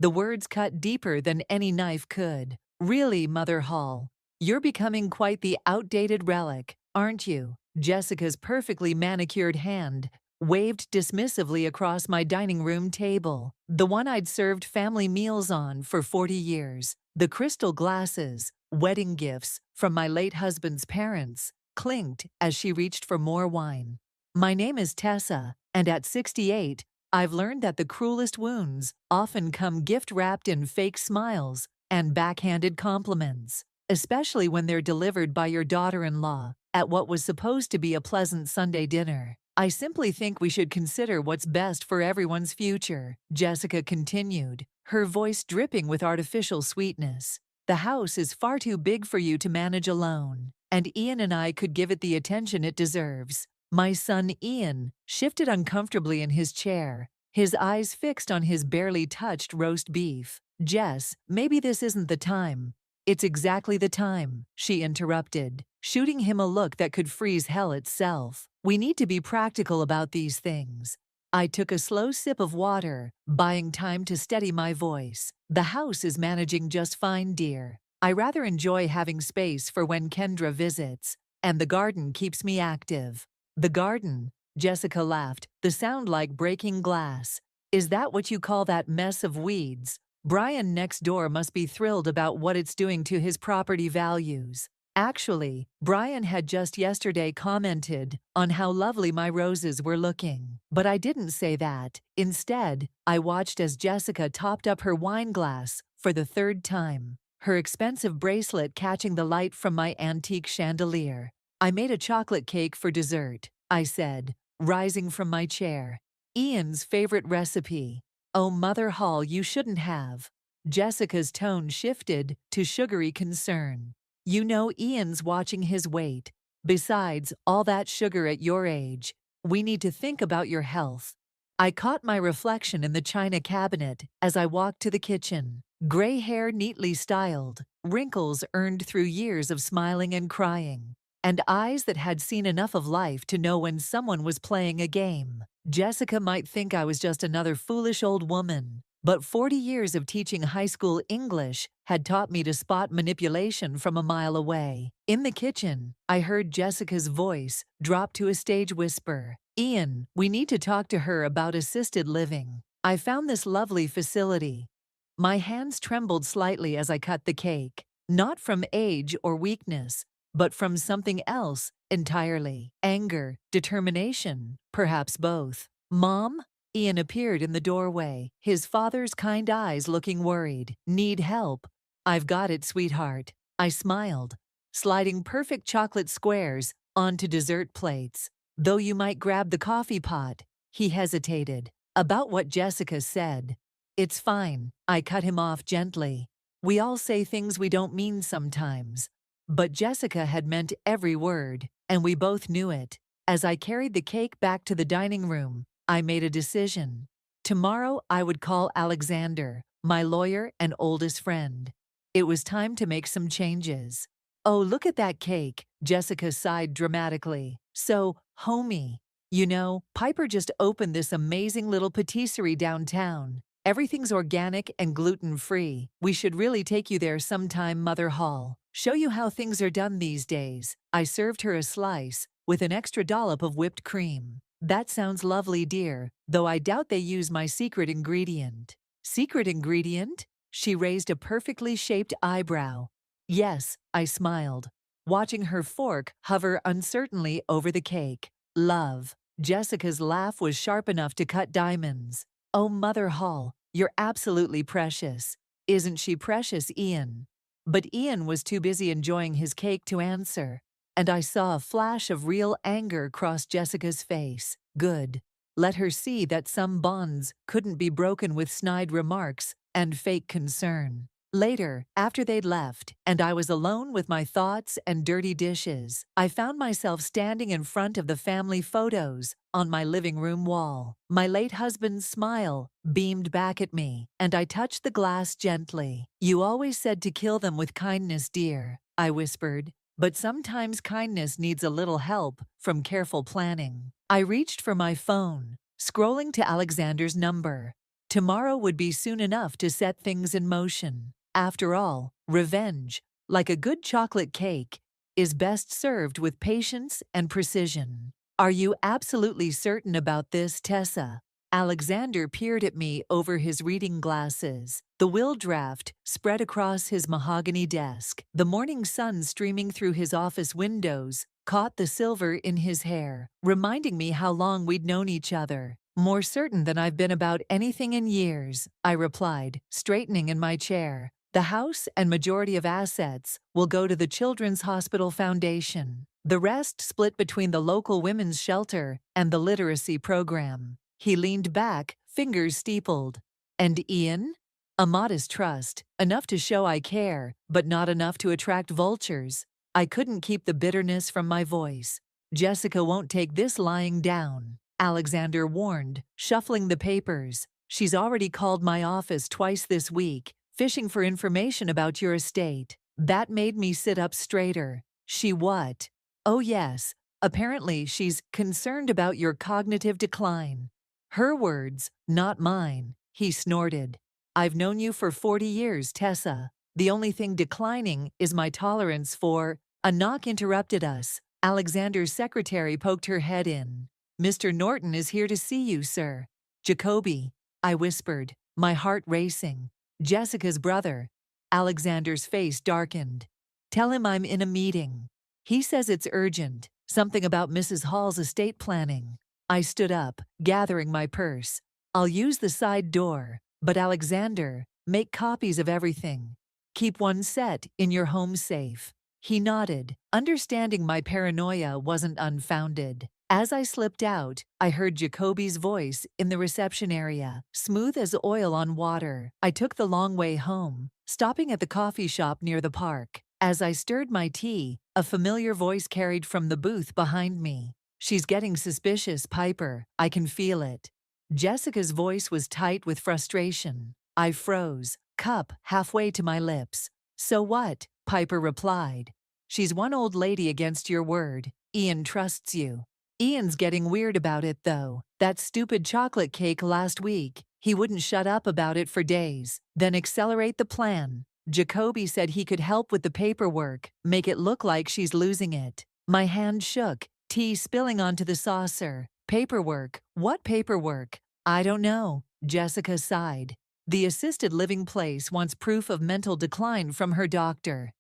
The words cut deeper than any knife could. Really, Mother Hall, you're becoming quite the outdated relic, aren't you? Jessica's perfectly manicured hand waved dismissively across my dining room table, the one I'd served family meals on for 40 years. The crystal glasses, wedding gifts from my late husband's parents, clinked as she reached for more wine. My name is Tessa, and at 68, I've learned that the cruelest wounds often come gift-wrapped in fake smiles and backhanded compliments, especially when they're delivered by your daughter-in-law at what was supposed to be a pleasant Sunday dinner. I simply think we should consider what's best for everyone's future, Jessica continued, her voice dripping with artificial sweetness. The house is far too big for you to manage alone, and Ian and I could give it the attention it deserves. My son Ian shifted uncomfortably in his chair, his eyes fixed on his barely touched roast beef. Jess, maybe this isn't the time. It's exactly the time, she interrupted, shooting him a look that could freeze hell itself. We need to be practical about these things. I took a slow sip of water, buying time to steady my voice. The house is managing just fine, dear. I rather enjoy having space for when Kendra visits, and the garden keeps me active. The garden? Jessica laughed, the sound like breaking glass. Is that what you call that mess of weeds? Brian next door must be thrilled about what it's doing to his property values. Actually, Brian had just yesterday commented on how lovely my roses were looking. But I didn't say that. Instead, I watched as Jessica topped up her wine glass for the third time, her expensive bracelet catching the light from my antique chandelier. I made a chocolate cake for dessert, I said, rising from my chair. Ian's favorite recipe. Oh, Mother Hall, you shouldn't have. Jessica's tone shifted to sugary concern. You know Ian's watching his weight. Besides, all that sugar at your age. We need to think about your health. I caught my reflection in the china cabinet as I walked to the kitchen. Gray hair neatly styled, wrinkles earned through years of smiling and crying, and eyes that had seen enough of life to know when someone was playing a game. Jessica might think I was just another foolish old woman, but 40 years of teaching high school English had taught me to spot manipulation from a mile away. In the kitchen, I heard Jessica's voice drop to a stage whisper. Ian, we need to talk to her about assisted living. I found this lovely facility. My hands trembled slightly as I cut the cake, not from age or weakness, but from something else entirely. Anger, determination, perhaps both. Mom? Ian appeared in the doorway, his father's kind eyes looking worried. Need help? I've got it, sweetheart. I smiled, sliding perfect chocolate squares onto dessert plates. Though you might grab the coffee pot. He hesitated. About what Jessica said. It's fine, I cut him off gently. We all say things we don't mean sometimes. But Jessica had meant every word, and we both knew it. As I carried the cake back to the dining room, I made a decision. Tomorrow I would call Alexander, my lawyer and oldest friend. It was time to make some changes. Oh, look at that cake, Jessica sighed dramatically. So, homey. You know, Piper just opened this amazing little patisserie downtown. Everything's organic and gluten-free. We should really take you there sometime, Mother Hall. Show you how things are done these days. I served her a slice with an extra dollop of whipped cream. That sounds lovely, dear, though I doubt they use my secret ingredient. Secret ingredient? She raised a perfectly shaped eyebrow. Yes, I smiled, watching her fork hover uncertainly over the cake. Love. Jessica's laugh was sharp enough to cut diamonds. Oh, Mother Hall, you're absolutely precious. Isn't she precious, Ian? But Ian was too busy enjoying his cake to answer, and I saw a flash of real anger cross Jessica's face. Good. Let her see that some bonds couldn't be broken with snide remarks and fake concern. Later, after they'd left, and I was alone with my thoughts and dirty dishes, I found myself standing in front of the family photos on my living room wall. My late husband's smile beamed back at me, and I touched the glass gently. You always said to kill them with kindness, dear, I whispered, but sometimes kindness needs a little help from careful planning. I reached for my phone, scrolling to Alexander's number. Tomorrow would be soon enough to set things in motion. After all, revenge, like a good chocolate cake, is best served with patience and precision. Are you absolutely certain about this, Tessa? Alexander peered at me over his reading glasses. The will draft spread across his mahogany desk. The morning sun streaming through his office windows caught the silver in his hair, reminding me how long we'd known each other. More certain than I've been about anything in years, I replied, straightening in my chair. The house and majority of assets will go to the Children's Hospital Foundation. The rest split between the local women's shelter and the literacy program. He leaned back, fingers steepled. And Ian? A modest trust, enough to show I care, but not enough to attract vultures. I couldn't keep the bitterness from my voice. Jessica won't take this lying down, Alexander warned, shuffling the papers. She's already called my office twice this week, fishing for information about your estate. That made me sit up straighter. She what? Oh yes, apparently she's concerned about your cognitive decline. Her words, not mine, he snorted. I've known you for 40 years, Tessa. The only thing declining is my tolerance for— A knock interrupted us. Alexander's secretary poked her head in. Mr. Norton is here to see you, sir. Jacoby, I whispered, my heart racing. Jessica's brother. Alexander's face darkened. Tell him I'm in a meeting. He says it's urgent, something about Mrs. Hall's estate planning. I stood up, gathering my purse. I'll use the side door, but Alexander, make copies of everything. Keep one set in your home safe. He nodded, understanding my paranoia wasn't unfounded. As I slipped out, I heard Jacoby's voice in the reception area, smooth as oil on water. I took the long way home, stopping at the coffee shop near the park. As I stirred my tea, a familiar voice carried from the booth behind me. She's getting suspicious, Piper. I can feel it. Jessica's voice was tight with frustration. I froze, cup halfway to my lips. So what? Piper replied. She's one old lady against your word. Ian trusts you. Ian's getting weird about it, though. That stupid chocolate cake last week. He wouldn't shut up about it for days. Then accelerate the plan. Jacoby said he could help with the paperwork, make it look like she's losing it. My hand shook, tea spilling onto the saucer. Paperwork? What paperwork? I don't know, Jessica sighed. The assisted living place wants proof of mental decline from her doctor.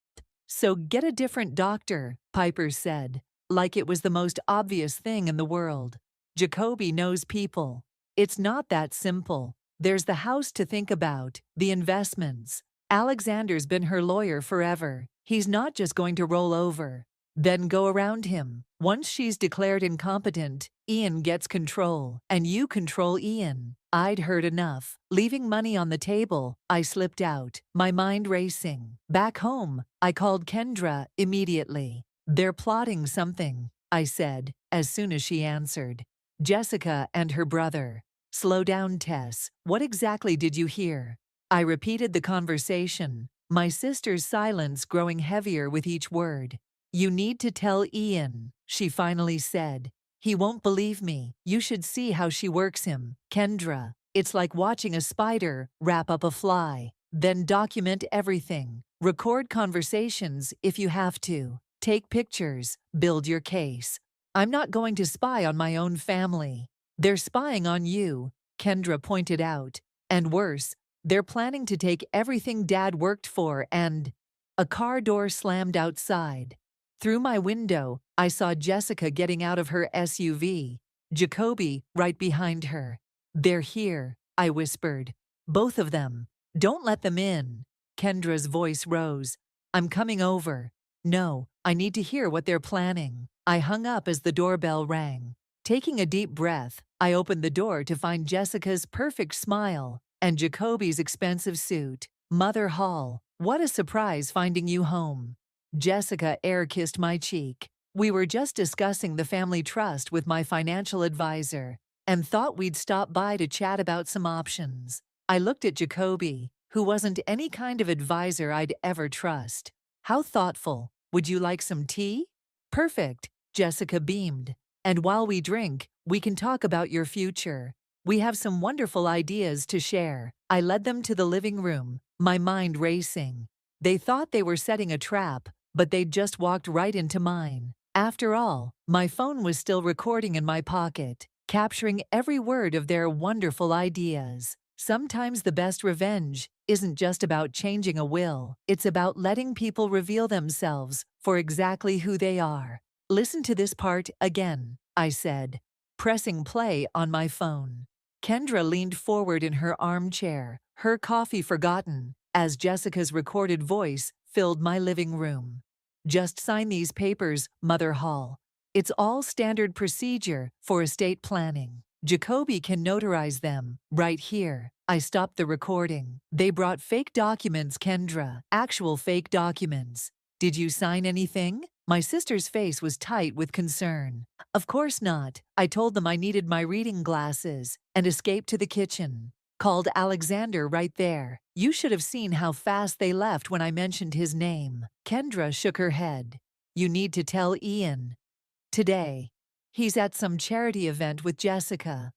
So get a different doctor, Piper said, like it was the most obvious thing in the world. Jacoby knows people. It's not that simple. There's the house to think about, the investments. Alexander's been her lawyer forever. He's not just going to roll over, then go around him. Once she's declared incompetent, Ian gets control, and you control Ian. I'd heard enough. Leaving money on the table, I slipped out, my mind racing. Back home, I called Kendra immediately. They're plotting something, I said, as soon as she answered. Jessica and her brother. Slow down, Tess. What exactly did you hear? I repeated the conversation, my sister's silence growing heavier with each word. You need to tell Ian, she finally said. He won't believe me. You should see how she works him. Kendra, it's like watching a spider wrap up a fly. Then document everything. Record conversations if you have to. Take pictures. Build your case. I'm not going to spy on my own family. They're spying on you, Kendra pointed out. And worse, they're planning to take everything Dad worked for and— A car door slammed outside. Through my window, I saw Jessica getting out of her SUV. Jacoby right behind her. They're here, I whispered. Both of them. Don't let them in. Kendra's voice rose. I'm coming over. No, I need to hear what they're planning. I hung up as the doorbell rang. Taking a deep breath, I opened the door to find Jessica's perfect smile and Jacoby's expensive suit. Mother Hall, what a surprise finding you home. Jessica air-kissed my cheek. We were just discussing the family trust with my financial advisor and thought we'd stop by to chat about some options. I looked at Jacoby, who wasn't any kind of advisor I'd ever trust. How thoughtful. Would you like some tea? Perfect, Jessica beamed. And while we drink, we can talk about your future. We have some wonderful ideas to share. I led them to the living room, my mind racing. They thought they were setting a trap, but they'd just walked right into mine. After all, my phone was still recording in my pocket, capturing every word of their wonderful ideas. Sometimes the best revenge isn't just about changing a will, it's about letting people reveal themselves for exactly who they are. Listen to this part again, I said, pressing play on my phone. Kendra leaned forward in her armchair, her coffee forgotten, as Jessica's recorded voice filled my living room. Just sign these papers, Mother Hall. It's all standard procedure for estate planning. Jacoby can notarize them right here. I stopped the recording. They brought fake documents, Kendra. Actual fake documents. Did you sign anything? My sister's face was tight with concern. Of course not. I told them I needed my reading glasses and escaped to the kitchen. Called Alexander right there. You should have seen how fast they left when I mentioned his name. Kendra shook her head. You need to tell Ian. Today. He's at some charity event with Jessica.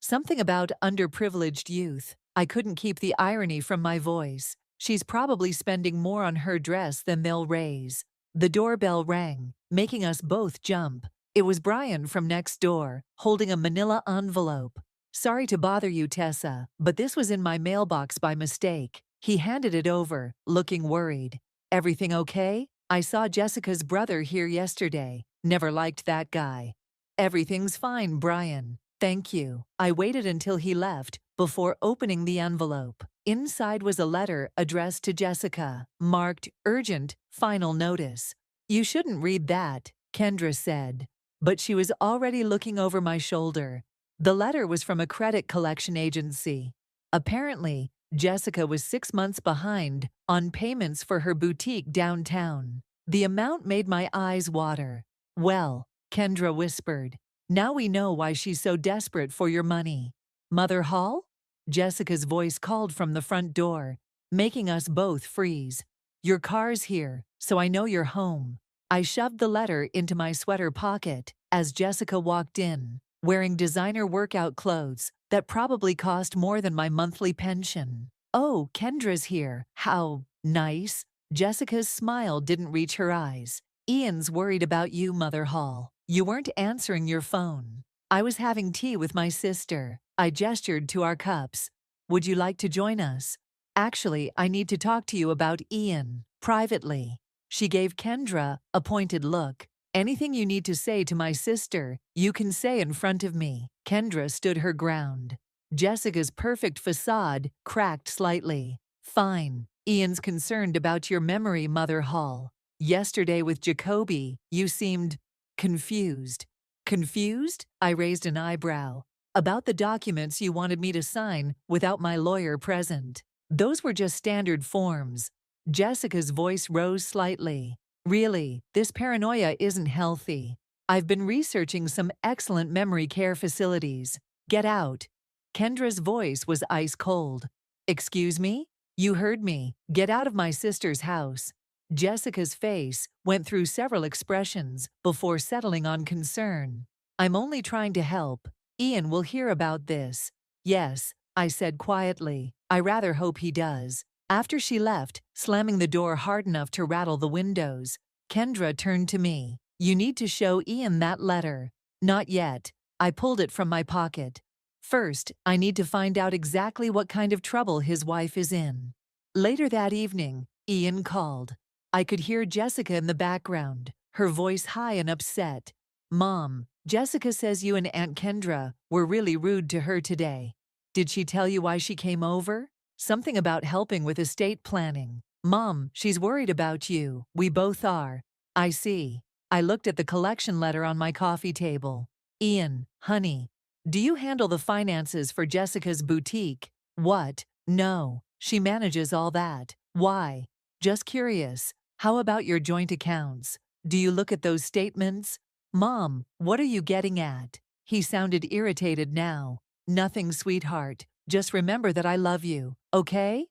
Something about underprivileged youth. I couldn't keep the irony from my voice. She's probably spending more on her dress than they'll raise. The doorbell rang, making us both jump. It was Brian from next door, holding a manila envelope. Sorry to bother you, Tessa, but this was in my mailbox by mistake. He handed it over, looking worried. Everything okay? I saw Jessica's brother here yesterday. Never liked that guy. Everything's fine, Brian. Thank you. I waited until he left before opening the envelope. Inside was a letter addressed to Jessica, marked urgent, final notice. You shouldn't read that, Kendra said. But she was already looking over my shoulder. The letter was from a credit collection agency. Apparently, Jessica was 6 months behind on payments for her boutique downtown. The amount made my eyes water. Well, Kendra whispered, now we know why she's so desperate for your money. Mother Hall? Jessica's voice called from the front door, making us both freeze. Your car's here, so I know you're home. I shoved the letter into my sweater pocket as Jessica walked in, wearing designer workout clothes that probably cost more than my monthly pension. Oh, Kendra's here. How nice. Jessica's smile didn't reach her eyes. Ian's worried about you, Mother Hall. You weren't answering your phone. I was having tea with my sister. I gestured to our cups. Would you like to join us? Actually, I need to talk to you about Ian, privately. She gave Kendra a pointed look. Anything you need to say to my sister, you can say in front of me. Kendra stood her ground. Jessica's perfect facade cracked slightly. Fine. Ian's concerned about your memory, Mother Hall. Yesterday with Jacoby, you seemed confused. Confused? I raised an eyebrow. About the documents you wanted me to sign without my lawyer present. Those were just standard forms. Jessica's voice rose slightly. Really, this paranoia isn't healthy. I've been researching some excellent memory care facilities. Get out. Kendra's voice was ice cold. Excuse me? You heard me. Get out of my sister's house. Jessica's face went through several expressions before settling on concern. I'm only trying to help. Ian will hear about this. Yes, I said quietly. I rather hope he does. After she left, slamming the door hard enough to rattle the windows, Kendra turned to me. You need to show Ian that letter. Not yet. I pulled it from my pocket. First, I need to find out exactly what kind of trouble his wife is in. Later that evening, Ian called. I could hear Jessica in the background, her voice high and upset. Mom, Jessica says you and Aunt Kendra were really rude to her today. Did she tell you why she came over? Something about helping with estate planning. Mom, she's worried about you. We both are. I see. I looked at the collection letter on my coffee table. Ian, honey, do you handle the finances for Jessica's boutique? What? No, she manages all that. Why? Just curious. How about your joint accounts? Do you look at those statements? Mom, what are you getting at? He sounded irritated now. Nothing, sweetheart. Just remember that I love you, okay?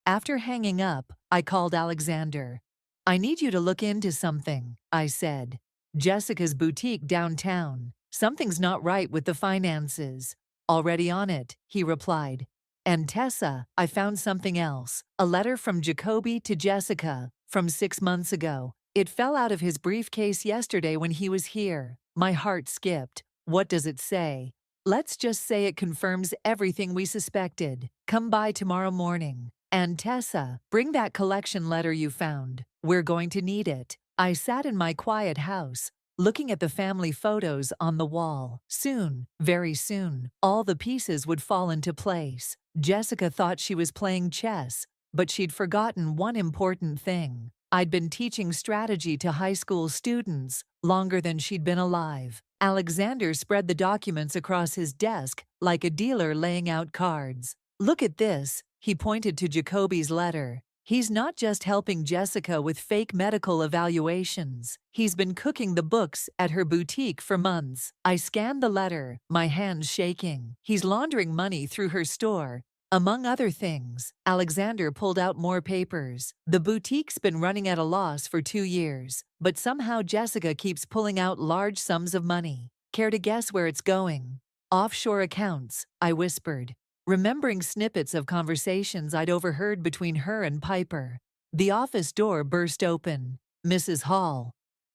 After hanging up, I called Alexander. I need you to look into something, I said. Jessica's boutique downtown. Something's not right with the finances. Already on it, he replied. And Tessa, I found something else. A letter from Jacoby to Jessica, from 6 months ago. It fell out of his briefcase yesterday when he was here. My heart skipped. What does it say? Let's just say it confirms everything we suspected. Come by tomorrow morning. And Tessa, bring that collection letter you found. We're going to need it. I sat in my quiet house, looking at the family photos on the wall. Soon, very soon, all the pieces would fall into place. Jessica thought she was playing chess, but she'd forgotten one important thing. I'd been teaching strategy to high school students longer than she'd been alive. Alexander spread the documents across his desk like a dealer laying out cards. Look at this, he pointed to Jacoby's letter. He's not just helping Jessica with fake medical evaluations. He's been cooking the books at her boutique for months. I scanned the letter, my hands shaking. He's laundering money through her store. Among other things, Alexander pulled out more papers. The boutique's been running at a loss for 2 years, but somehow Jessica keeps pulling out large sums of money. Care to guess where it's going? Offshore accounts, I whispered, remembering snippets of conversations I'd overheard between her and Piper. The office door burst open. Mrs. Hall.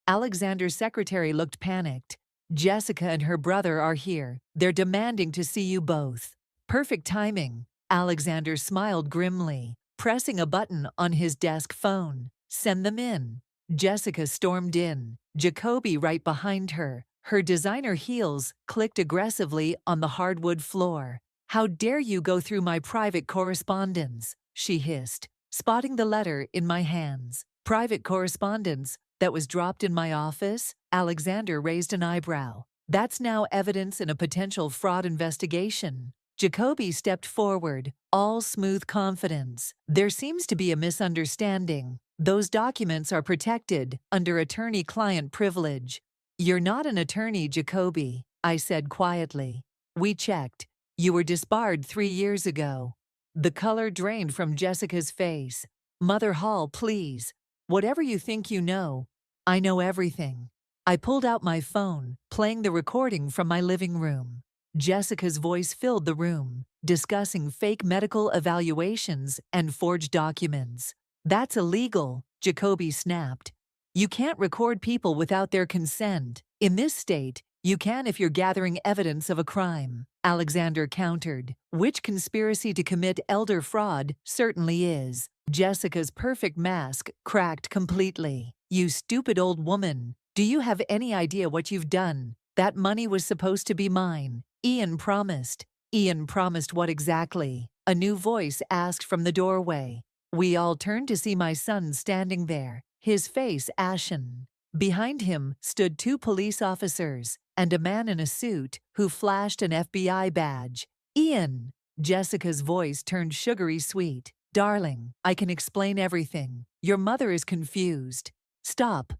Alexander's secretary looked panicked. Jessica and her brother are here. They're demanding to see you both. Perfect timing. Alexander smiled grimly, pressing a button on his desk phone. Send them in. Jessica stormed in, Jacoby right behind her. Her designer heels clicked aggressively on the hardwood floor. How dare you go through my private correspondence, she hissed, spotting the letter in my hands. Private correspondence that was dropped in my office? Alexander raised an eyebrow. That's now evidence in a potential fraud investigation. Jacoby stepped forward, all smooth confidence. There seems to be a misunderstanding. Those documents are protected under attorney-client privilege. You're not an attorney, Jacoby, I said quietly. We checked. You were disbarred 3 years ago. The color drained from Jessica's face. Mother Hall, please. Whatever you think you know, I know everything. I pulled out my phone, playing the recording from my living room. Jessica's voice filled the room, discussing fake medical evaluations and forged documents. That's illegal, Jacoby snapped. You can't record people without their consent. In this state, you can if you're gathering evidence of a crime, Alexander countered, which conspiracy to commit elder fraud certainly is. Jessica's perfect mask cracked completely. You stupid old woman. Do you have any idea what you've done? That money was supposed to be mine. Ian promised. Ian promised what exactly? A new voice asked from the doorway. We all turned to see my son standing there, his face ashen. Behind him stood 2 police officers and a man in a suit who flashed an FBI badge. Ian! Jessica's voice turned sugary sweet. Darling, I can explain everything. Your mother is confused. Stop.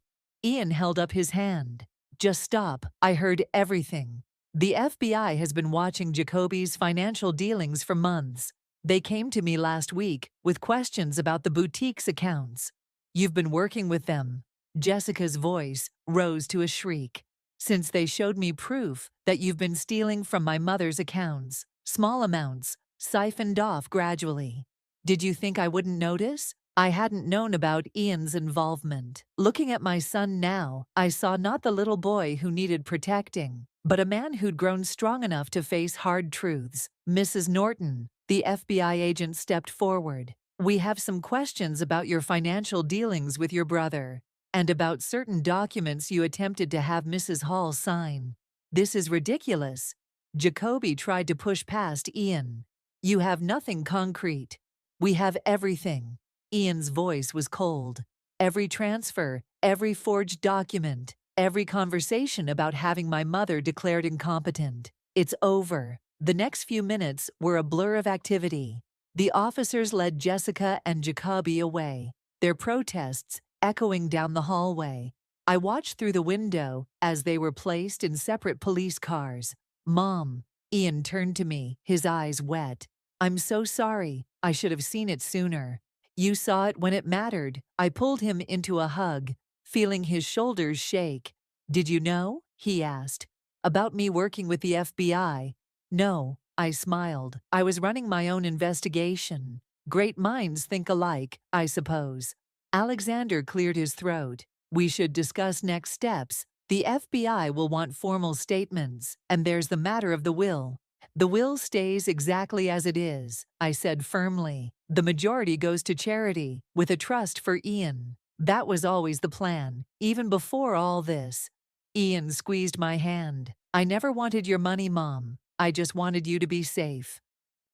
Ian held up his hand. Just stop. I heard everything. The FBI has been watching Jacoby's financial dealings for months. They came to me last week with questions about the boutique's accounts. You've been working with them. Jessica's voice rose to a shriek. Since they showed me proof that you've been stealing from my mother's accounts, small amounts, siphoned off gradually. Did you think I wouldn't notice? I hadn't known about Ian's involvement. Looking at my son now, I saw not the little boy who needed protecting, but a man who'd grown strong enough to face hard truths. Mrs. Norton, the FBI agent stepped forward. We have some questions about your financial dealings with your brother, and about certain documents you attempted to have Mrs. Hall sign. This is ridiculous. Jacoby tried to push past Ian. You have nothing concrete. We have everything. Ian's voice was cold. Every transfer, every forged document, every conversation about having my mother declared incompetent. It's over. The next few minutes were a blur of activity. The officers led Jessica and Jacoby away, their protests echoing down the hallway. I watched through the window as they were placed in separate police cars. Mom, Ian turned to me, his eyes wet. I'm so sorry. I should have seen it sooner. You saw it when it mattered. I pulled him into a hug, feeling his shoulders shake. Did you know? He asked. About me working with the FBI. No, I smiled. I was running my own investigation. Great minds think alike, I suppose. Alexander cleared his throat. We should discuss next steps. The FBI will want formal statements, and there's the matter of the will. The will stays exactly as it is, I said firmly. The majority goes to charity, with a trust for Ian. That was always the plan, even before all this. Ian squeezed my hand. I never wanted your money, Mom. I just wanted you to be safe.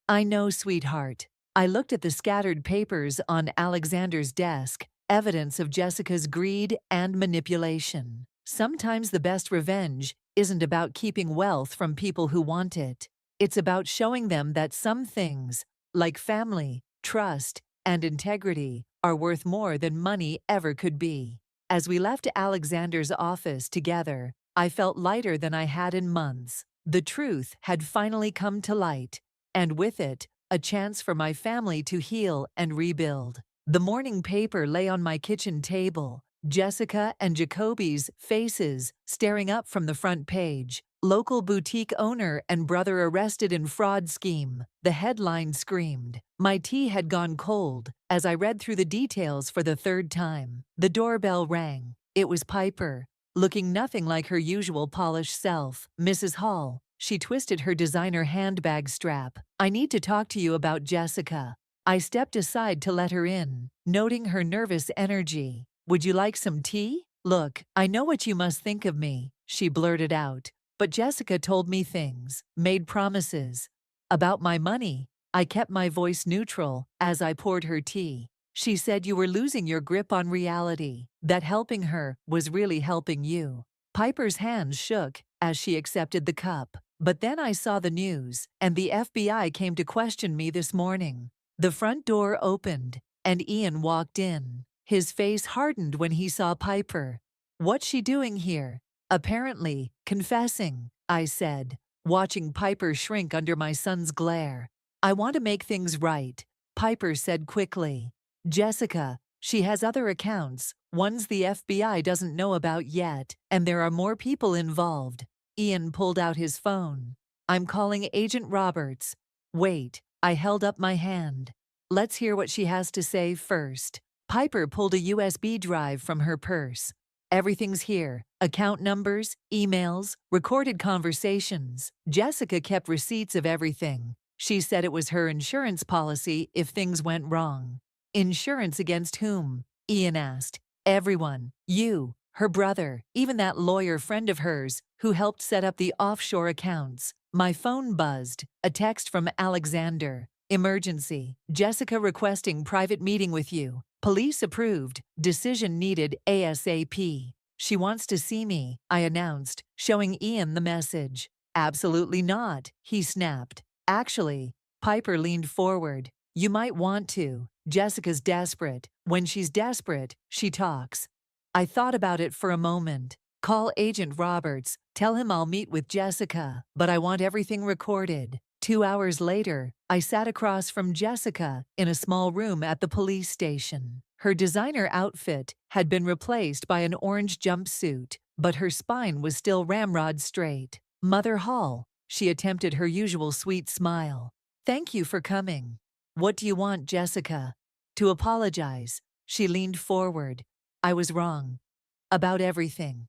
I know, sweetheart. I looked at the scattered papers on Alexander's desk, evidence of Jessica's greed and manipulation. Sometimes the best revenge isn't about keeping wealth from people who want it. It's about showing them that some things, like family, trust, and integrity, are worth more than money ever could be. As we left Alexander's office together, I felt lighter than I had in months. The truth had finally come to light, and with it, a chance for my family to heal and rebuild. The morning paper lay on my kitchen table, Jessica and Jacoby's faces staring up from the front page. Local boutique owner and brother arrested in fraud scheme. The headline screamed. My tea had gone cold as I read through the details for the third time. The doorbell rang. It was Piper, looking nothing like her usual polished self. Mrs. Hall. She twisted her designer handbag strap. I need to talk to you about Jessica. I stepped aside to let her in, noting her nervous energy. Would you like some tea? Look, I know what you must think of me, she blurted out. But Jessica told me things, made promises. About my money, I kept my voice neutral as I poured her tea. She said you were losing your grip on reality, that helping her was really helping you. Piper's hands shook as she accepted the cup. But then I saw the news, and the FBI came to question me this morning. The front door opened, and Ian walked in. His face hardened when he saw Piper. What's she doing here? Apparently, confessing, I said, watching Piper shrink under my son's glare. I want to make things right, Piper said quickly. Jessica, she has other accounts, ones the FBI doesn't know about yet, and there are more people involved. Ian pulled out his phone. I'm calling Agent Roberts. Wait, I held up my hand. Let's hear what she has to say first. Piper pulled a USB drive from her purse. Everything's here. Account numbers, emails, recorded conversations. Jessica kept receipts of everything. She said it was her insurance policy if things went wrong. Insurance against whom? Ian asked. Everyone. You, her brother, even that lawyer friend of hers who helped set up the offshore accounts. My phone buzzed. A text from Alexander. Emergency. Jessica requesting private meeting with you. Police approved. Decision needed ASAP. She wants to see me, I announced, showing Ian the message. Absolutely not, he snapped. Actually, Piper leaned forward. You might want to. Jessica's desperate. When she's desperate, she talks. I thought about it for a moment. Call Agent Roberts. Tell him I'll meet with Jessica, but I want everything recorded. 2 hours later, I sat across from Jessica in a small room at the police station. Her designer outfit had been replaced by an orange jumpsuit, but her spine was still ramrod straight. Mother Hall, she attempted her usual sweet smile. Thank you for coming. What do you want, Jessica? To apologize. She leaned forward. I was wrong. About everything.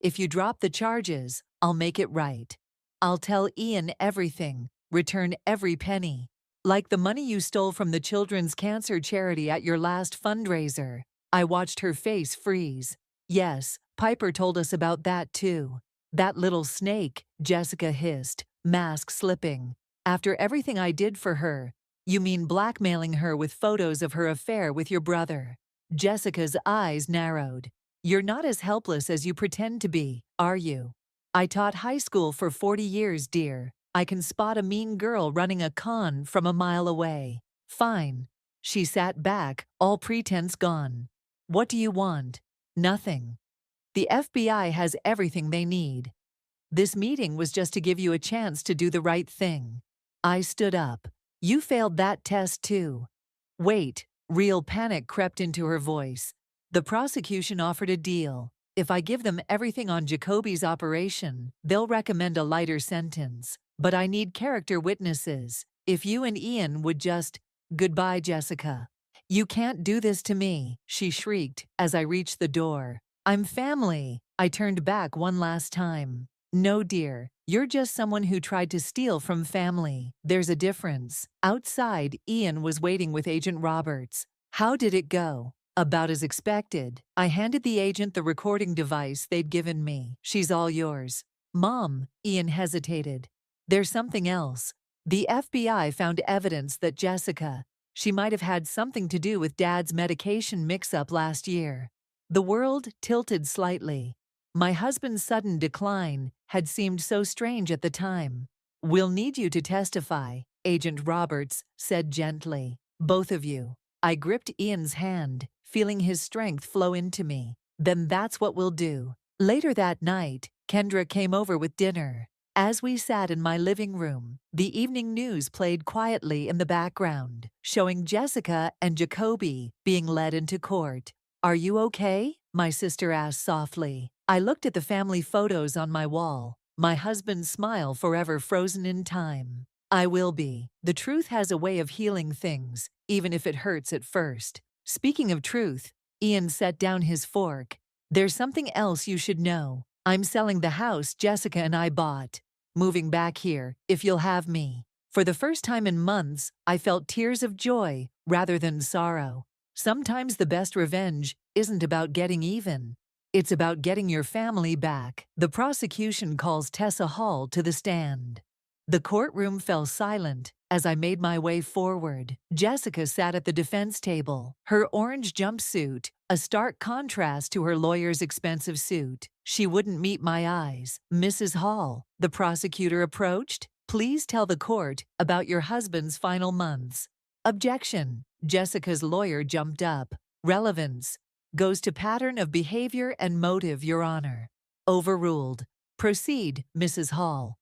If you drop the charges, I'll make it right. I'll tell Ian everything. Return every penny. Like the money you stole from the children's cancer charity at your last fundraiser. I watched her face freeze. Yes, Piper told us about that too. That little snake, Jessica hissed, mask slipping. After everything I did for her. You mean blackmailing her with photos of her affair with your brother? Jessica's eyes narrowed. You're not as helpless as you pretend to be, are you? I taught high school for 40 years, dear. I can spot a mean girl running a con from a mile away. Fine. She sat back, all pretense gone. What do you want? Nothing. The FBI has everything they need. This meeting was just to give you a chance to do the right thing. I stood up. You failed that test too. Wait, real panic crept into her voice. The prosecution offered a deal. If I give them everything on Jacoby's operation, they'll recommend a lighter sentence. but I need character witnesses. If you and Ian would just— Goodbye, Jessica. You can't do this to me, she shrieked as I reached the door. I'm family. I turned back one last time. No, dear, you're just someone who tried to steal from family. There's a difference. Outside, Ian was waiting with Agent Roberts. How did it go? About as expected. I handed the agent the recording device they'd given me. She's all yours. Mom, Ian hesitated. There's something else. The FBI found evidence that she might have had something to do with Dad's medication mix-up last year. The world tilted slightly. My husband's sudden decline had seemed so strange at the time. We'll need you to testify, Agent Roberts said gently. Both of you. I gripped Ian's hand, feeling his strength flow into me. Then that's what we'll do. Later that night, Kendra came over with dinner. As we sat in my living room, the evening news played quietly in the background, showing Jessica and Jacoby being led into court. Are you okay? My sister asked softly. I looked at the family photos on my wall, my husband's smile forever frozen in time. I will be. The truth has a way of healing things, even if it hurts at first. Speaking of truth, Ian set down his fork. There's something else you should know. I'm selling the house Jessica and I bought. Moving back here, if you'll have me. For the first time in months, I felt tears of joy rather than sorrow. Sometimes the best revenge isn't about getting even. It's about getting your family back. The prosecution calls Tessa Hall to the stand. The courtroom fell silent as I made my way forward. Jessica sat at the defense table, her orange jumpsuit, a stark contrast to her lawyer's expensive suit. She wouldn't meet my eyes. Mrs. Hall, the prosecutor approached. Please tell the court about your husband's final months. Objection. Jessica's lawyer jumped up. Relevance. Goes to pattern of behavior and motive, Your Honor. Overruled. Proceed, Mrs. Hall.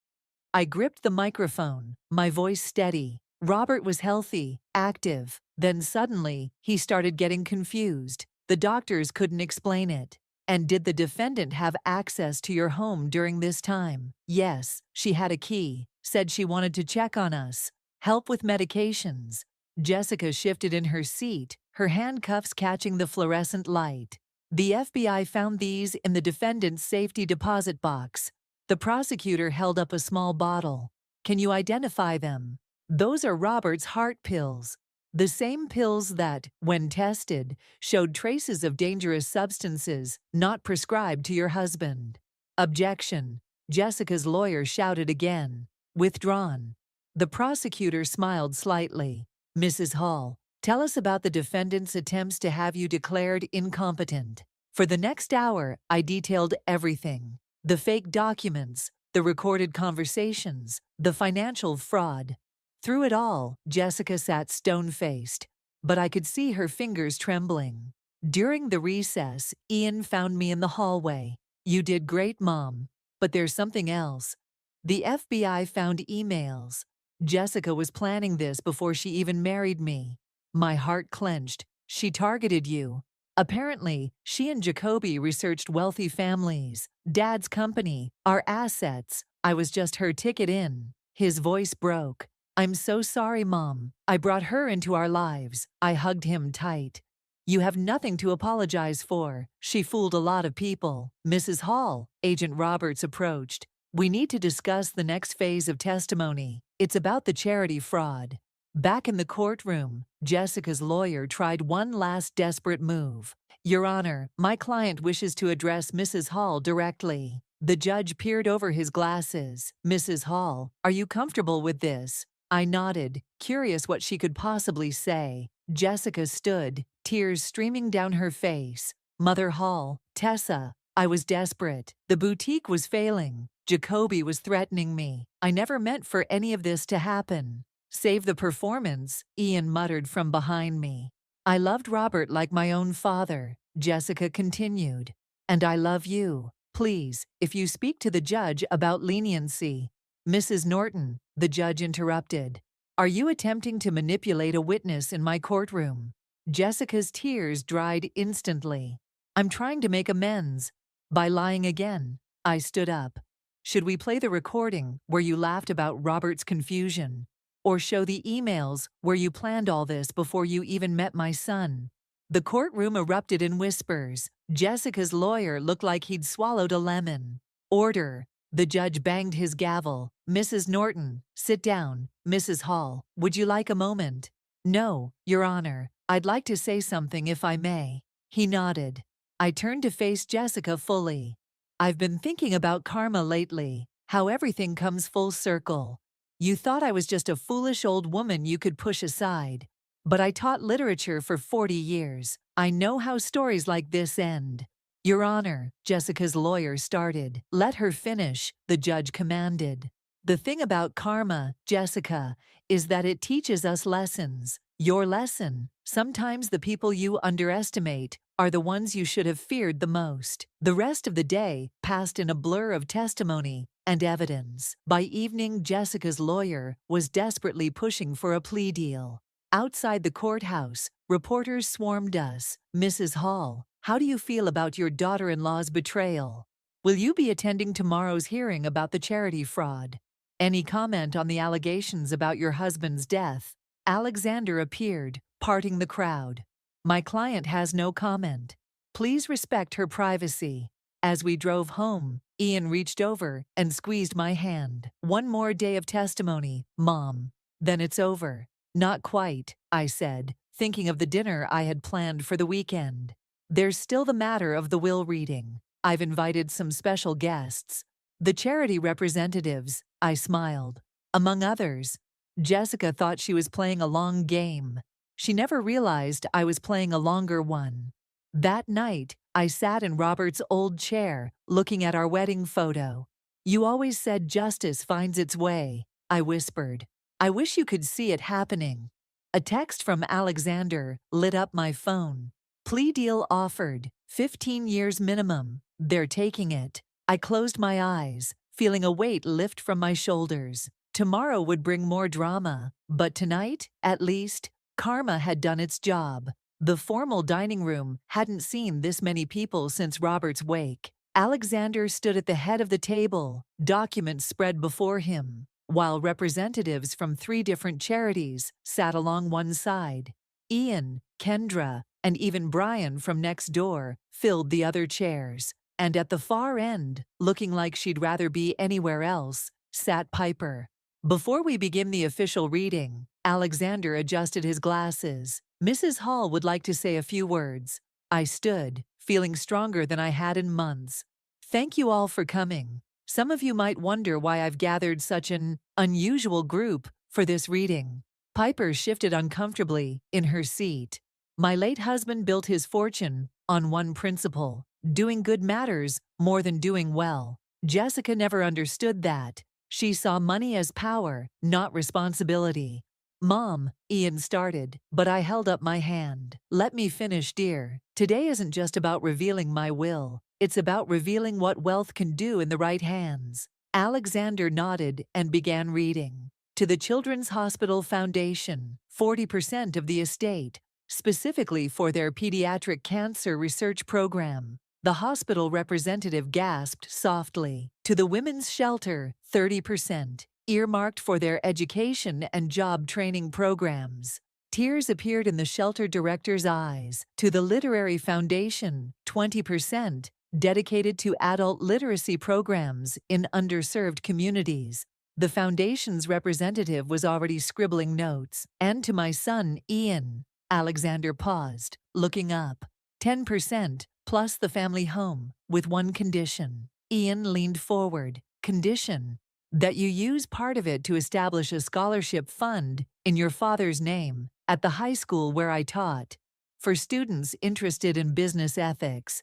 I gripped the microphone, my voice steady. Robert was healthy, active. Then suddenly, he started getting confused. The doctors couldn't explain it. And did the defendant have access to your home during this time? Yes, she had a key. Said she wanted to check on us. Help with medications. Jessica shifted in her seat, her handcuffs catching the fluorescent light. The FBI found these in the defendant's safety deposit box. The prosecutor held up a small bottle. Can you identify them? Those are Robert's heart pills. The same pills that, when tested, showed traces of dangerous substances not prescribed to your husband. Objection. Jessica's lawyer shouted again. Withdrawn. The prosecutor smiled slightly. Mrs. Hall, tell us about the defendant's attempts to have you declared incompetent. For the next hour, I detailed everything. The fake documents, the recorded conversations, the financial fraud. Through it all, Jessica sat stone-faced, but I could see her fingers trembling. During the recess, Ian found me in the hallway. You did great, Mom. But there's something else. The FBI found emails. Jessica was planning this before she even married me. My heart clenched. She targeted you. Apparently, she and Jacoby researched wealthy families, Dad's company, our assets. I was just her ticket in. His voice broke. I'm so sorry, Mom. I brought her into our lives. I hugged him tight. You have nothing to apologize for. She fooled a lot of people. Mrs. Hall, Agent Roberts approached. We need to discuss the next phase of testimony. It's about the charity fraud. Back in the courtroom, Jessica's lawyer tried one last desperate move. Your Honor, my client wishes to address Mrs. Hall directly. The judge peered over his glasses. Mrs. Hall, are you comfortable with this? I nodded, curious what she could possibly say. Jessica stood, tears streaming down her face. Mother Hall, Tessa, I was desperate. The boutique was failing. Jacoby was threatening me. I never meant for any of this to happen. Save the performance, Ian muttered from behind me. I loved Robert like my own father, Jessica continued. And I love you. Please, if you speak to the judge about leniency. Mrs. Norton, the judge interrupted. Are you attempting to manipulate a witness in my courtroom? Jessica's tears dried instantly. I'm trying to make amends. By lying again. I stood up. Should we play the recording where you laughed about Robert's confusion? Or show the emails where you planned all this before you even met my son? The courtroom erupted in whispers. Jessica's lawyer looked like he'd swallowed a lemon. Order. The judge banged his gavel. Mrs. Norton, sit down. Mrs. Hall, would you like a moment? No, Your Honor. I'd like to say something if I may. He nodded. I turned to face Jessica fully. I've been thinking about karma lately, how everything comes full circle. You thought I was just a foolish old woman you could push aside. But I taught literature for 40 years. I know how stories like this end. Your Honor, Jessica's lawyer started. Let her finish, the judge commanded. The thing about karma, Jessica, is that it teaches us lessons. Your lesson: sometimes the people you underestimate are the ones you should have feared the most. The rest of the day passed in a blur of testimony and evidence. By evening, Jessica's lawyer was desperately pushing for a plea deal. Outside the courthouse, reporters swarmed us. Mrs. Hall, how do you feel about your daughter-in-law's betrayal? Will you be attending tomorrow's hearing about the charity fraud? Any comment on the allegations about your husband's death? Alexander appeared, parting the crowd. My client has no comment. Please respect her privacy. As we drove home, Ian reached over and squeezed my hand. One more day of testimony, Mom. Then it's over. Not quite, I said, thinking of the dinner I had planned for the weekend. There's still the matter of the will reading. I've invited some special guests. The charity representatives, I smiled. Among others. Jessica thought she was playing a long game. She never realized I was playing a longer one. That night, I sat in Robert's old chair, looking at our wedding photo. You always said justice finds its way, I whispered. I wish you could see it happening. A text from Alexander lit up my phone. Plea deal offered, 15 years minimum. They're taking it. I closed my eyes, feeling a weight lift from my shoulders. Tomorrow would bring more drama, but tonight, at least, karma had done its job. The formal dining room hadn't seen this many people since Robert's wake. Alexander stood at the head of the table, documents spread before him, while representatives from 3 different charities sat along one side. Ian, Kendra, and even Brian from next door filled the other chairs. And at the far end, looking like she'd rather be anywhere else, sat Piper. Before we begin the official reading, Alexander adjusted his glasses. Mrs. Hall would like to say a few words. I stood, feeling stronger than I had in months. Thank you all for coming. Some of you might wonder why I've gathered such an unusual group for this reading. Piper shifted uncomfortably in her seat. My late husband built his fortune on one principle: doing good matters more than doing well. Jessica never understood that. She saw money as power, not responsibility. Mom, Ian started, but I held up my hand. Let me finish, dear. Today isn't just about revealing my will. It's about revealing what wealth can do in the right hands. Alexander nodded and began reading. To the Children's Hospital Foundation, 40% of the estate, specifically for their pediatric cancer research program. The hospital representative gasped softly. To the Women's Shelter, 30%, earmarked for their education and job training programs. Tears appeared in the shelter director's eyes. To the Literary Foundation, 20%, dedicated to adult literacy programs in underserved communities. The foundation's representative was already scribbling notes. And to my son, Ian. Alexander paused, looking up. 10%, plus the family home, with one condition. Ian leaned forward. Condition: that you use part of it to establish a scholarship fund in your father's name at the high school where I taught, for students interested in business ethics.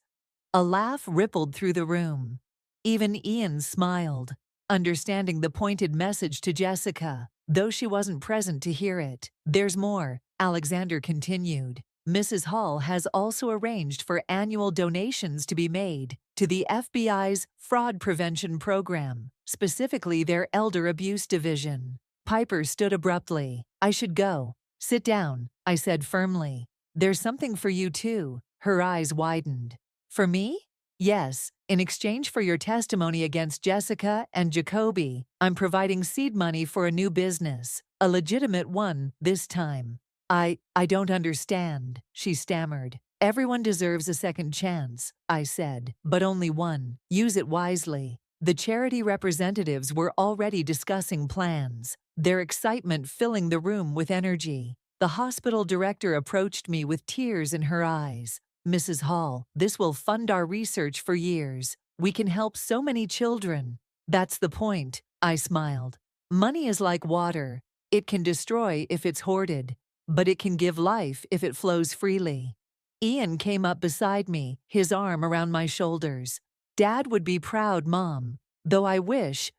A laugh rippled through the room. Even Ian smiled, understanding the pointed message to Jessica, though she wasn't present to hear it. There's more, Alexander continued. Mrs. Hall has also arranged for annual donations to be made to the FBI's fraud prevention program, specifically their elder abuse division. Piper stood abruptly. I should go. Sit down, I said firmly. There's something for you too. Her eyes widened. For me? Yes, in exchange for your testimony against Jessica and Jacoby, I'm providing seed money for a new business, a legitimate one this time. I don't understand, she stammered. Everyone deserves a second chance, I said, but only one. Use it wisely. The charity representatives were already discussing plans, their excitement filling the room with energy. The hospital director approached me with tears in her eyes. Mrs. Hall, this will fund our research for years. We can help so many children. That's the point, I smiled. Money is like water. It can destroy if it's hoarded, but it can give life if it flows freely. Ian came up beside me, his arm around my shoulders. Dad would be proud, Mom. Though I wish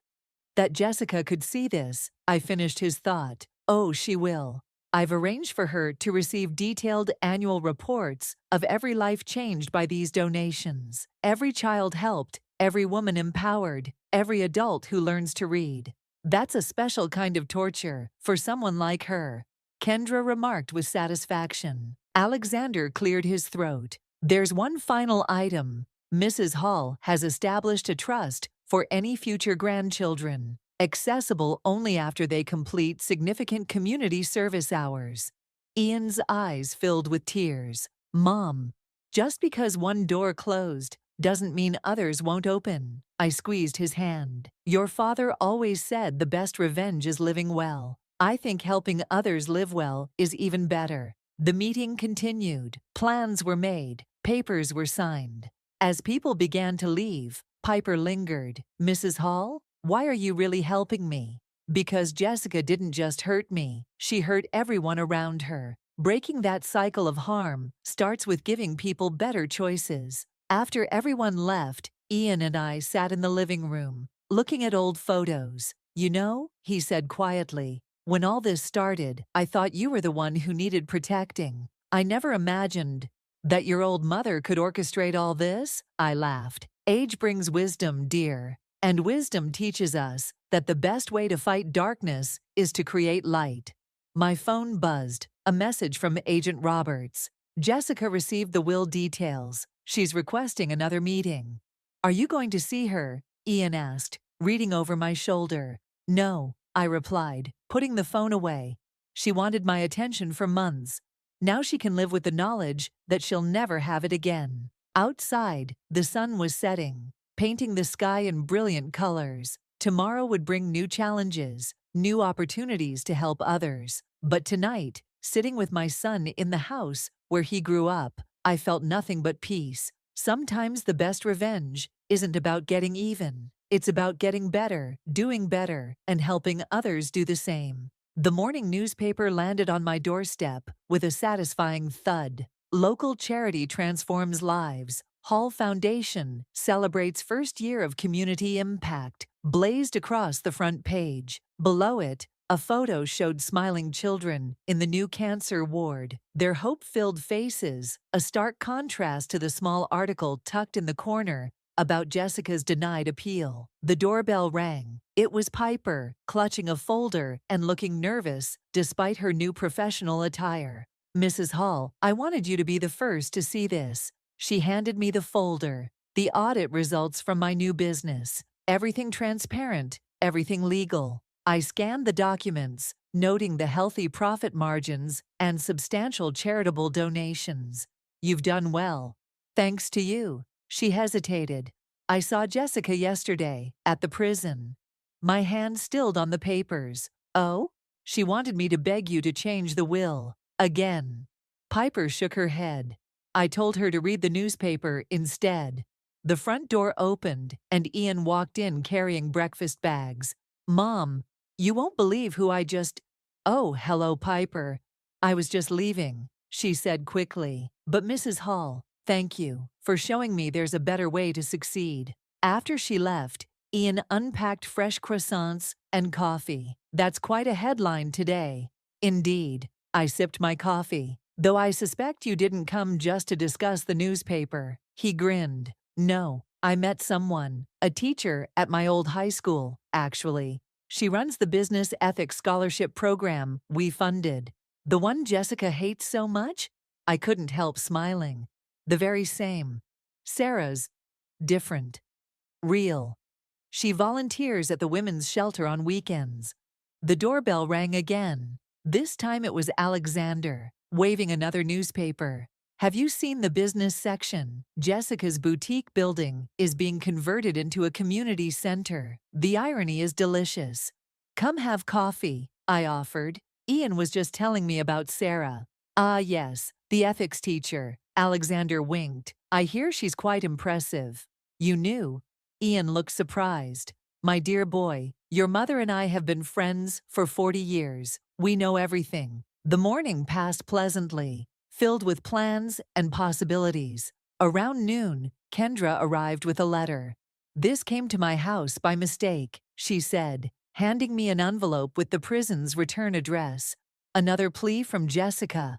that Jessica could see this, I finished his thought. Oh, she will. I've arranged for her to receive detailed annual reports of every life changed by these donations, every child helped, every woman empowered, every adult who learns to read. That's a special kind of torture for someone like her, Kendra remarked with satisfaction. Alexander cleared his throat. There's one final item. Mrs. Hall has established a trust for any future grandchildren, accessible only after they complete significant community service hours. Ian's eyes filled with tears. Mom, just because one door closed doesn't mean others won't open. I squeezed his hand. Your father always said the best revenge is living well. I think helping others live well is even better. The meeting continued. Plans were made. Papers were signed. As people began to leave, Piper lingered. Mrs. Hall, why are you really helping me? Because Jessica didn't just hurt me, she hurt everyone around her. Breaking that cycle of harm starts with giving people better choices. After everyone left, Ian and I sat in the living room, looking at old photos. You know, he said quietly, when all this started, I thought you were the one who needed protecting. I never imagined that your old mother could orchestrate all this? I laughed. Age brings wisdom, dear, and wisdom teaches us that the best way to fight darkness is to create light. My phone buzzed, a message from Agent Roberts. Jessica received the will details. She's requesting another meeting. Are you going to see her? Ian asked, reading over my shoulder. No, I replied, putting the phone away. She wanted my attention for months. Now she can live with the knowledge that she'll never have it again. Outside, the sun was setting, painting the sky in brilliant colors. Tomorrow would bring new challenges, new opportunities to help others. But tonight, sitting with my son in the house where he grew up, I felt nothing but peace. Sometimes the best revenge isn't about getting even. It's about getting better, doing better, and helping others do the same. The morning newspaper landed on my doorstep with a satisfying thud. Local charity transforms lives. Hall Foundation celebrates first year of community impact, blazed across the front page. Below it, a photo showed smiling children in the new cancer ward, their hope-filled faces, a stark contrast to the small article tucked in the corner about Jessica's denied appeal. The doorbell rang. It was Piper, clutching a folder and looking nervous despite her new professional attire. Mrs. Hall, I wanted you to be the first to see this. She handed me the folder. The audit results from my new business. Everything transparent, everything legal. I scanned the documents, noting the healthy profit margins and substantial charitable donations. You've done well. Thanks to you. She hesitated. I saw Jessica yesterday, at the prison. My hand stilled on the papers. Oh? She wanted me to beg you to change the will. Again. Piper shook her head. I told her to read the newspaper instead. The front door opened, and Ian walked in carrying breakfast bags. Mom, you won't believe who I just— Oh, hello, Piper. I was just leaving, she said quickly. But Mrs. Hall, thank you for showing me there's a better way to succeed. After she left, Ian unpacked fresh croissants and coffee. That's quite a headline today. Indeed. I sipped my coffee. Though I suspect you didn't come just to discuss the newspaper. He grinned. No, I met someone, a teacher at my old high school, actually. She runs the business ethics scholarship program we funded. The one Jessica hates so much? I couldn't help smiling. The very same. Sarah's different, real. She volunteers at the women's shelter on weekends. The doorbell rang again. This time it was Alexander, waving another newspaper. Have you seen the business section? Jessica's boutique building is being converted into a community center. The irony is delicious. Come have coffee, I offered. Ian was just telling me about Sarah. Ah, yes, the ethics teacher. Alexander winked. I hear she's quite impressive. You knew? Ian looked surprised. My dear boy, your mother and I have been friends for 40 years. We know everything. The morning passed pleasantly, filled with plans and possibilities. Around noon, Kendra arrived with a letter. This came to my house by mistake, she said, handing me an envelope with the prison's return address. Another plea from Jessica.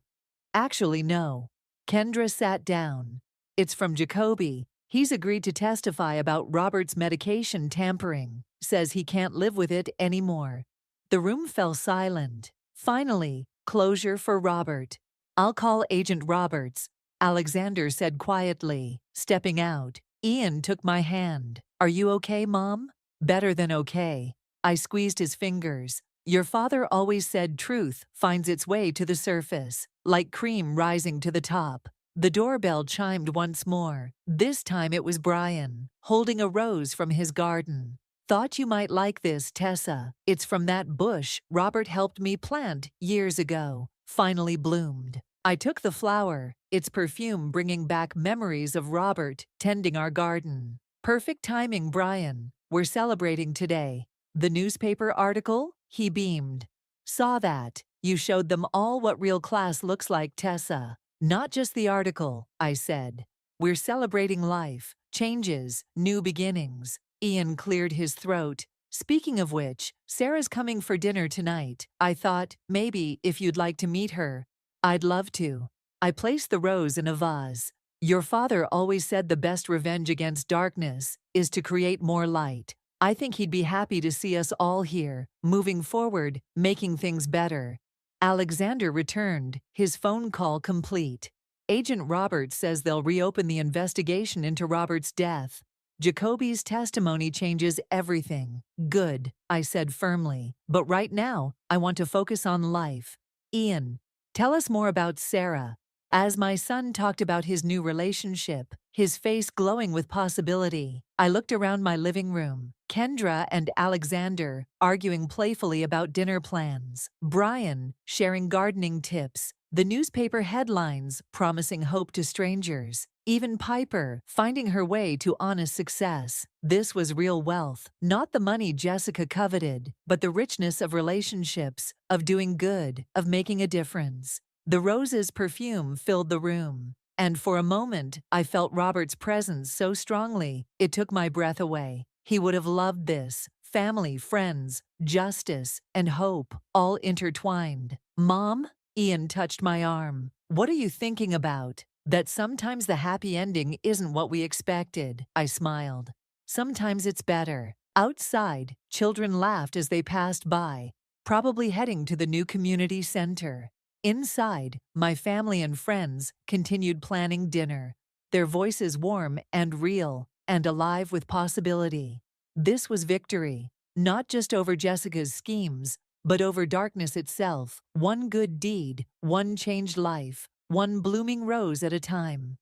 Actually, no. Kendra sat down. It's from Jacoby. He's agreed to testify about Robert's medication tampering, says he can't live with it anymore. The room fell silent. Finally, closure for Robert. I'll call Agent Roberts, Alexander said quietly, stepping out. Ian took my hand. Are you okay, Mom? Better than okay. I squeezed his fingers. Your father always said truth finds its way to the surface, like cream rising to the top. The doorbell chimed once more. This time it was Brian, holding a rose from his garden. Thought you might like this, Tessa. It's from that bush Robert helped me plant years ago. Finally bloomed. I took the flower, its perfume bringing back memories of Robert tending our garden. Perfect timing, Brian. We're celebrating today. The newspaper article? He beamed. Saw that. You showed them all what real class looks like, Tessa. Not just the article, I said. We're celebrating life, changes, new beginnings. Ian cleared his throat. Speaking of which, Sarah's coming for dinner tonight. I thought, maybe, if you'd like to meet her. I'd love to. I placed the rose in a vase. Your father always said the best revenge against darkness is to create more light. I think he'd be happy to see us all here, moving forward, making things better. Alexander returned, his phone call complete. Agent Roberts says they'll reopen the investigation into Robert's death. Jacoby's testimony changes everything. Good, I said firmly. But right now, I want to focus on life. Ian, tell us more about Sarah. As my son talked about his new relationship, his face glowing with possibility, I looked around my living room. Kendra and Alexander arguing playfully about dinner plans. Brian sharing gardening tips. The newspaper headlines promising hope to strangers. Even Piper finding her way to honest success. This was real wealth, not the money Jessica coveted, but the richness of relationships, of doing good, of making a difference. The rose's perfume filled the room, and for a moment I felt Robert's presence so strongly it took my breath away. He would have loved this. Family, friends, justice, and hope, all intertwined. Mom? Ian touched my arm. What are you thinking about? That sometimes the happy ending isn't what we expected, I smiled. Sometimes it's better. Outside, children laughed as they passed by, probably heading to the new community center. Inside, my family and friends continued planning dinner, their voices warm and real, and alive with possibility. This was victory, not just over Jessica's schemes, but over darkness itself. One good deed, one changed life, one blooming rose at a time.